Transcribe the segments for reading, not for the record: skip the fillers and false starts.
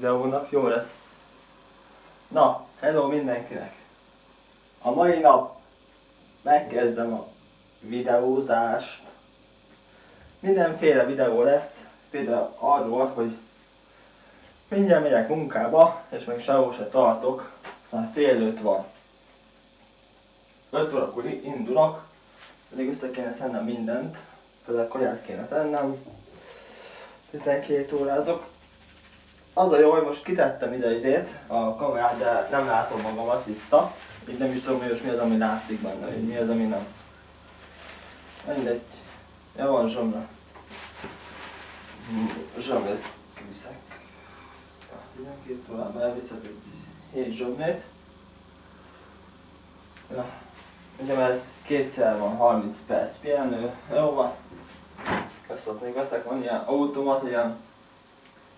videónak, jó lesz. Na, hello mindenkinek! A mai nap megkezdem a videózást. Mindenféle videó lesz, például arról, hogy mindjárt megyek munkába, és még sehol se tartok, már fél 5 van. 5 órakor indulok, pedig össze kéne szednem mindent, például kaját kéne tennem, 12 órázok. Az a jó, hogy most kitettem ide a kamerát, de nem látom magamat vissza. Így nem is tudom, hogy mi az, ami látszik benne, hogy mi az, ami nem. Mindegy. Ja, van zsomra. Zsomrét kiviszek. 12 órában elviszek egy 7 zsomrét. Ja. Ugye mert kétszer van 30 perc pihenő. Jó van. Ezt ott még veszek, van ilyen automat, ilyen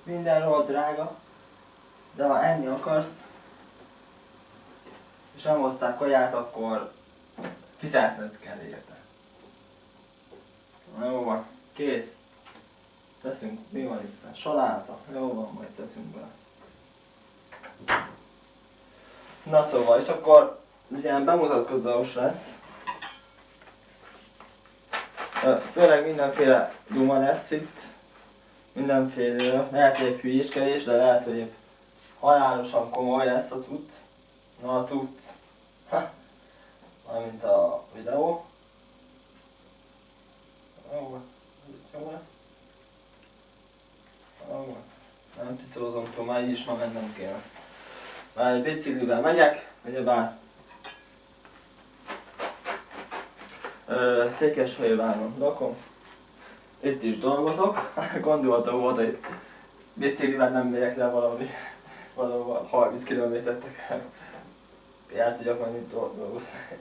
mindenről drága. De ha enni akarsz, és nem hozták kaját, akkor fizetned kell érte. Jó van, kész. Teszünk, mi van itt? Saláta. Jó van, majd teszünk bele. Na szóval, és akkor ez ilyen bemutatkozós lesz. Főleg mindenféle duma lesz itt. Mindenféle, lehet, hogy hülyéskedés, de lehet, hogy halálosan komoly lesz a cucc. Na a cucc. Mármint a videó. Jó lesz. Nem ticolozom túl, már így is ma mennem kéne. Már egy biciklivel megyek, ugyebár Székesfehérváron lakom. Itt is dolgozok. Gondoltam volt, hogy biciklivel nem megyek le valahol 30 km-t el. El tudjak majd itt dolgozni.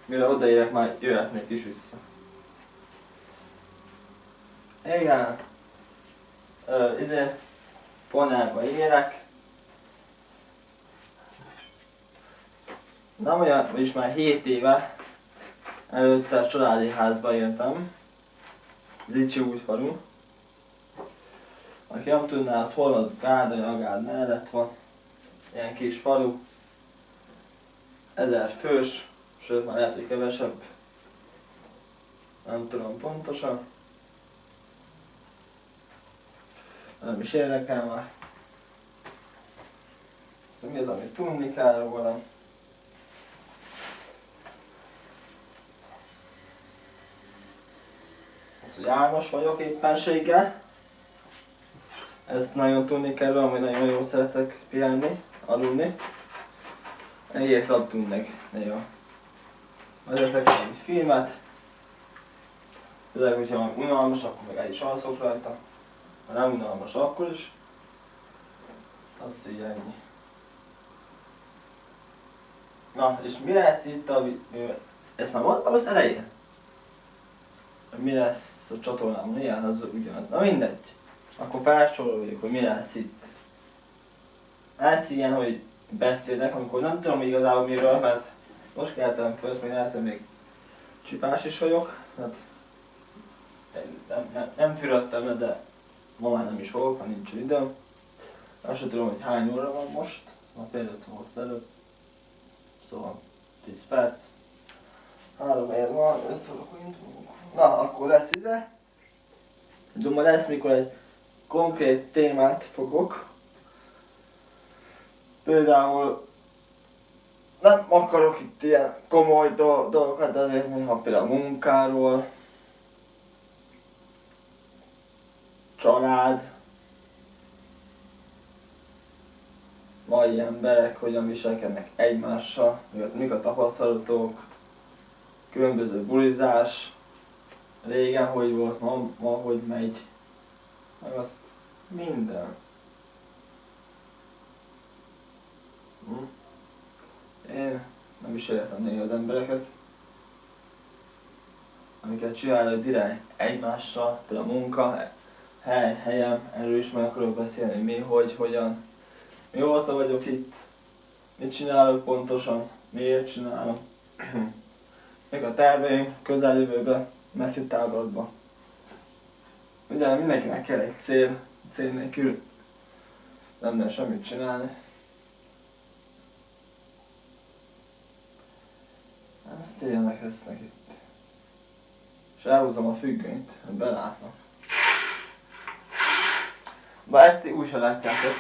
Mire odaérek, már jöhetnék is vissza. Igen. Ponárba érek. Nem olyan, vagyis már 7 éve előtte a családi házba éltem. Zicsi újfalu. Aki nem tudná, az hol az Gárdonyagád mellett van. Ilyen kis falu. 1000 fős, sőt már lehet, hogy kevesebb. Nem tudom pontosan. Nem is érdekel már. Szóval mi az, amit tudni kell rólam? Az, hogy János vagyok éppenséggel. Ezt nagyon tudni kell rólam, hogy nagyon jól szeretek pihenni, aludni. Egész nap tudnék néha. Vezetek egy filmet. Főleg, hogyha unalmas, akkor meg el is alszok rajta. Ha nem unalmas, akkor is. Azt így ennyi. Na, és mi lesz itt a... Ezt már mondtam az elején? Mi lesz a csatornámon? Igen, az ugyanaz. Na mindegy. Akkor felsoroljuk, hogy mi lesz itt. Ez ilyen, hogy beszélek, amikor nem tudom igazából miről, mert most keltem föl, ezt még lehet, hogy még csipás is vagyok. Hát nem fürödtem le, de ma már nem is fogok, ha nincs időm. Azt sem tudom, hogy hány óra van most. Ma például volt előtt. Szóval 10 perc. 3 ér van, 5 órakor indulunk. Na, akkor lesz Duma lesz, mikor egy konkrét témát fogok. Például nem akarok itt ilyen komoly dolgokat, de azért néha például munkáról, család, mai emberek hogyan viselkednek egymással, mik a tapasztalatok, különböző bulizás, régen hogy volt, ma hogy megy, meg azt minden. Én nem is értem néha az embereket, amiket csinálnak direkt egymással, például a munka, helyem, erről is meg akarok beszélni, mi, hogy, hogyan, mióta vagyok itt, mit csinálok pontosan, miért csinálom, mik a terveim közeljövőbe, messzi távlatba. Ugye mindenkinek kell egy cél nélkül Nem lehet semmit csinálni. Ezt ilyenek lesznek itt. És elhúzom a függönyt, hogy belátnak. Bár ezt úgy se látjátok.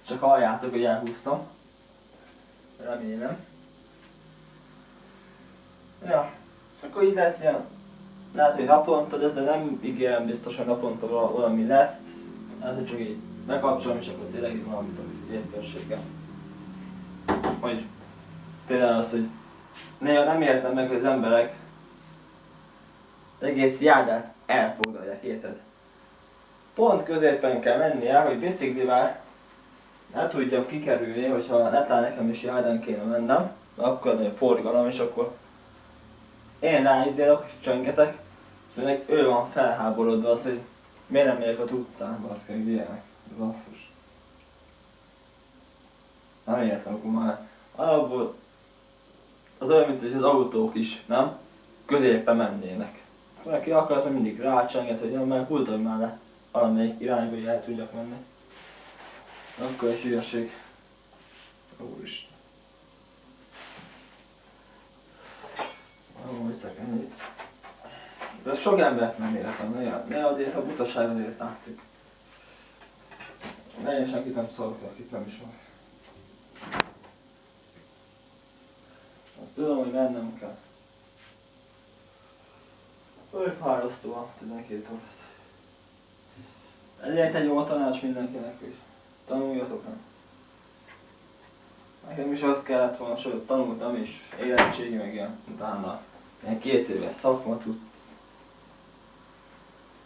Csak halljátok, hogy elhúztam. Remélem. Ja, és akkor így lesz ilyen. Lehet, hogy naponta lesz, de nem ígérem biztos, hogy naponta valami lesz. Lehet, hogy csak így bekapcsolom, és akkor tényleg így valamit, amit éppenséggel. Hogy például az, hogy néha nem értem meg, hogy az emberek az egész járdát elfoglalják, érted? Pont középen kell mennie, hogy biciklivel ne tudjam kikerülni, hogyha netán nekem is járdán kéne mennem, akkor nagyon forgalom, és akkor én ráizélok, csöngetek, és meg ő van felháborodva az, hogy miért nem megyek az utcán, baszki, hogy ilyenek, basszus. Nem értem, akkor már alapból az olyan, mint hogy az autók is, nem? Középen mennének. Valaki akar, az mindig rácsenget, hogy nem, mert kultolj már le valamelyik irányba, hogy el tudjak menni. Akkor egy hülyeség. Úristen. Viszek ennyit. De ez sok embert nem életem, ne azért, a butaság azért látszik. Ne én senkit nem szólok, akit nem is van. Azt tudom, hogy mennem kell. Olyan fárasztó a 12 órát. Ezért egy jó tanács mindenkinek, hogy tanuljatok, nem? Nekem is azt kellett volna, sőt tanultam is, érettségi meg ilyen, utána ilyen 2 éves szakma tudsz,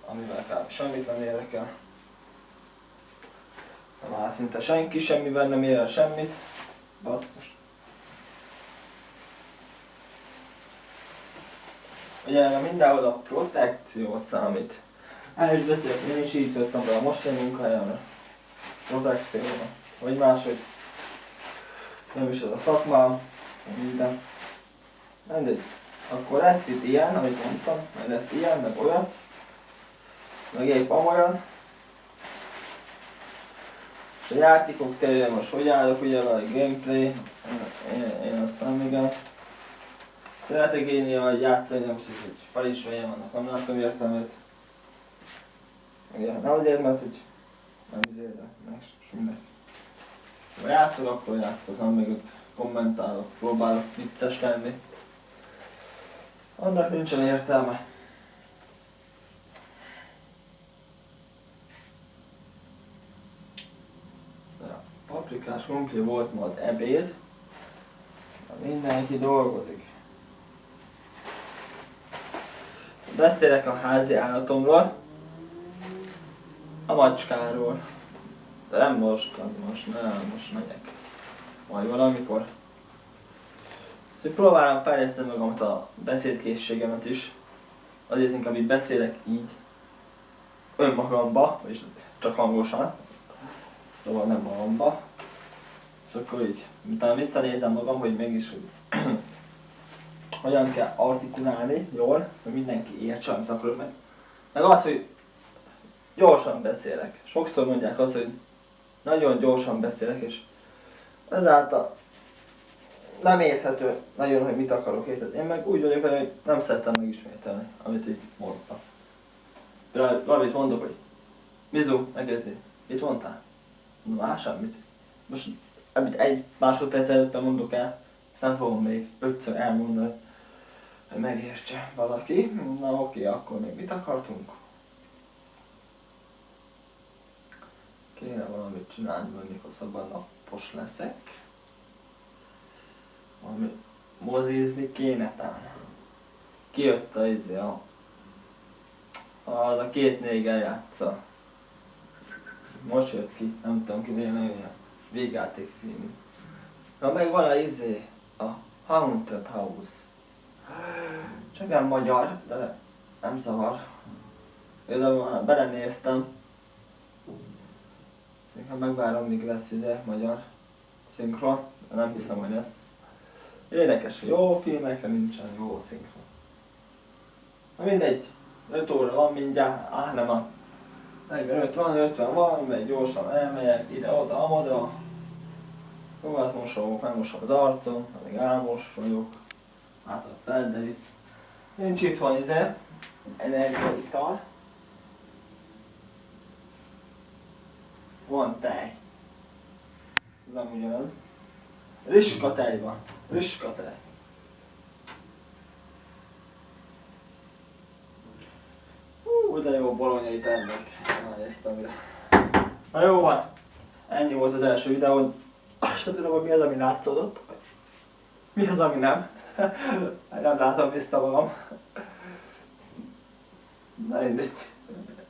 amivel kb. Semmit nem érdekel. Már szinte senki semmivel nem ér el semmit, basszus. Ugye mindenhol a protekció számít. El is beszélek, én is így jöttem be a mostani munkájára. Protekcióra. Vagy máshogy. Nem is az a szakmám, minden. Mindegy. Akkor lesz itt ilyen, amit mondtam, majd lesz ilyen, meg olyan. Meg épp amolyan. És a játékok terén most hogy állok, ugye van egy gameplay. Én azt nem igen. Szeretek én ilyen játszani, nem szükség, hogy fel is vegyem, annak nem látom értelmét. Igen, nem azért, mert hogy nem azért, de meg mindegy. Ha játszok, akkor játszok, nem meg ott kommentálok, próbálok vicces lenni. Annak nincsen értelme. Ja, paprikás krumpli volt ma az ebéd. Mindenki dolgozik. Beszélek a házi állatomról, a macskáról. De nem most megyek. Majd valamikor. Szóval próbálom fejleszteni magamat a beszédkészségemet is. Azért inkább így beszélek így önmagamba, és csak hangosan. Szóval nem magamba. És akkor így, utána visszanézem magam, hogy mégis hogyan kell artikulálni jól, hogy mindenki értse, amit akarok meg az, hogy gyorsan beszélek. Sokszor mondják azt, hogy nagyon gyorsan beszélek, és ezáltal nem érthető nagyon, hogy mit akarok érteni. Én meg úgy vagyok, hogy nem szeretem megismételni, amit így mondtam. Például valamit mondok, hogy Mizu, megérzi, mit mondtál? Mondom, semmit. Most amit egy másodperc előtte mondok el, azt nem fogom még 5-ször elmondani, hogy megértse valaki. Na oké, akkor még mit akartunk? Kéne valamit csinálni, hogy mikor szabad napos leszek. Valami mozizni kéne talán. Kijött az a 2 néger játsza. Most jött ki, nem tudom ki, nagyon olyan végjátékfilm. Na meg van a Haunted House. Csak nem magyar, de nem zavar. Igazából belenéztem. Szerintem megvárom, míg lesz magyar szinkron, de nem hiszem, hogy lesz. Érdekes, jó filmekre nincsen jó szinkron. Na mindegy, 5 óra van mindjárt, nem a 45 van, 50 van, meg gyorsan elmegyek ide-oda, amoda. Fogat mosok, megmosom az arcom, addig elmosolyog. Hátra felderít. Nincs itt van energiaital. Van tej. Ez nem ugyanaz. Riska tej van. Riska tej. De jó bolonyait ennek. Elnéztem ide. Na jó van. Ennyi volt az első videó. Azt sem tudom, hogy mi az, ami látszódott. Mi az, ami nem. Nem látom vissza magam. Na mindegy.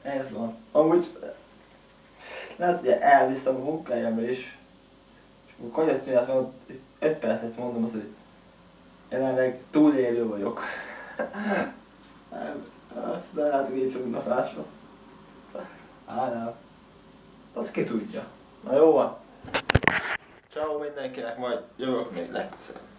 Ez van. Amúgy lehet, hogy elviszem a munkájámra is. És akkor kagyasztőnyát van, 5 percet mondom azt, hogy jelenleg túlélő vagyok. De lehet, hogy így csak napásra. Nem. Az ki tudja. Na jó van. Ciao mindenkinek, majd jövök még legközelebb.